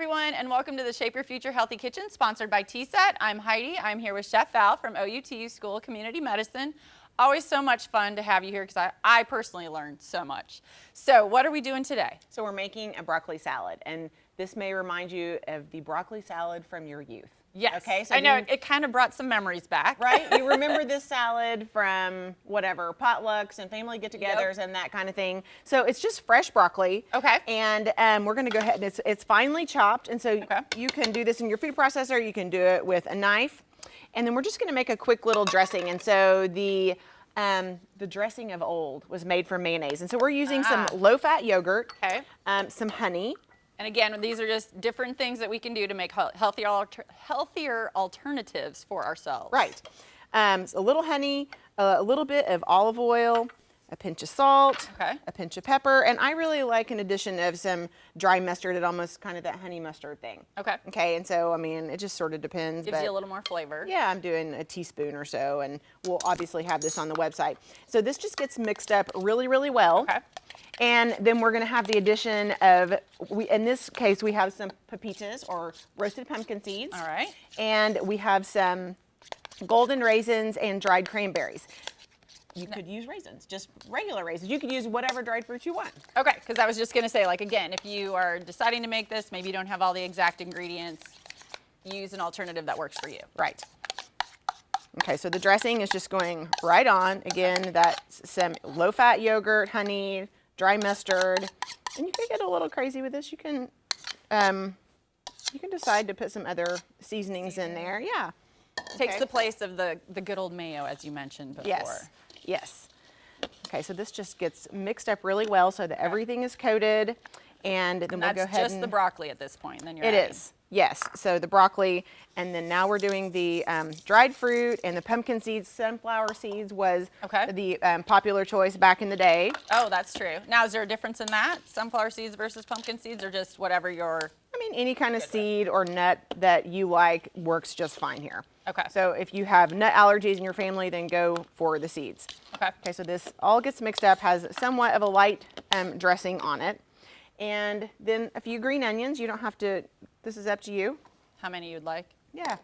everyone, and welcome to the Shape Your Future Healthy Kitchen, sponsored by TSET. I'm Heidi. I'm here with Chef Val from OUTU School of Community Medicine. Always so much fun to have you here because I personally learned so much. So what are we doing today? So we're making a broccoli salad, and this may remind you of the broccoli salad from your youth. Yes, okay, so I know it kind of brought some memories back. Right? You remember this salad from whatever, potlucks and family get-togethers and that kind of thing. So it's just fresh broccoli. Okay. And we're going to go ahead and it's finely chopped, and so you can do this in your food processor. You can do it with a knife, and then we're just going to make a quick little dressing. And so the dressing of old was made from mayonnaise, and so we're using some low-fat yogurt, some honey. And again, these are just different things that we can do to make healthier alternatives for ourselves. Right. So a little honey, a little bit of olive oil, a pinch of salt, a pinch of pepper, and I really like an addition of some dry mustard. It almost kind of that honey mustard thing. Okay, and so, I mean, it just sort of depends. Gives you a little more flavor. Yeah, I'm doing a teaspoon or so, and we'll obviously have this on the website. So this just gets mixed up really, really well. And then we're going to have the addition of, in this case, we have some pepitas or roasted pumpkin seeds. All right. And we have some golden raisins and dried cranberries. You could use raisins, just regular raisins. You could use whatever dried fruit you want. Okay, because I was just going to say, like, again, if you are deciding to make this, maybe you don't have all the exact ingredients, use an alternative that works for you. Right. Okay, so the dressing is just going right on. Again, that's some low-fat yogurt, honey, dry mustard, and you could get a little crazy with this. You can decide to put some other seasonings in there. Yeah. Takes the place of the good old mayo, as you mentioned before. Yes. Yes. Okay, so this just gets mixed up really well so that everything is coated, and then we'll go ahead and... That's just the broccoli at this point, and then you're It is. Yes, so the broccoli, and then now we're doing the dried fruit and the pumpkin seeds. Sunflower seeds was the popular choice back in the day. Oh, that's true. Now, is there a difference in that? Sunflower seeds versus pumpkin seeds, or just whatever your... I mean, any kind of seed or nut that you like works just fine here. Okay. So if you have nut allergies in your family, then go for the seeds. Okay, so this all gets mixed up, has somewhat of a light dressing on it. And then a few green onions. You don't have to, this is up to you. How many you'd like? Yeah.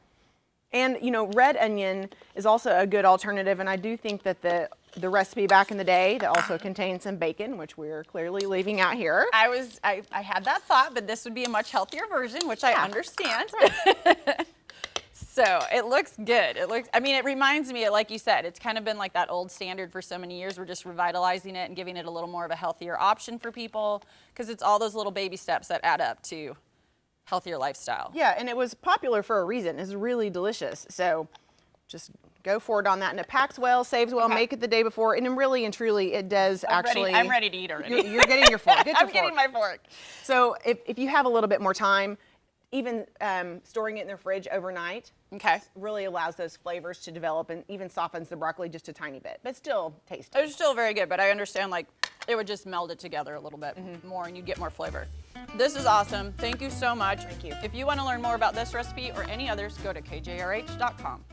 And, you know, red onion is also a good alternative, and I do think that the recipe back in the day that also contained some bacon, which we're clearly leaving out here. I had that thought, but this would be a much healthier version, which I understand. So it looks good. I mean, it reminds me, like you said, it's kind of been like that old standard for so many years. We're just revitalizing it and giving it a little more of a healthier option for people, because it's all those little baby steps that add up to healthier lifestyle. Yeah, and it was popular for a reason. It's really delicious. So just go for it on that. And it packs well, saves well, make it the day before. And then really and truly, it does actually. I'm ready to eat already. You're getting your fork. Get your I'm getting my fork. So if you have a little bit more time, even storing it in the fridge overnight really allows those flavors to develop and even softens the broccoli just a tiny bit, but still tasty. It's still very good, but I understand, like, it would just meld it together a little bit more and you'd get more flavor. This is awesome. Thank you so much. Thank you. If you want to learn more about this recipe or any others, go to kjrh.com.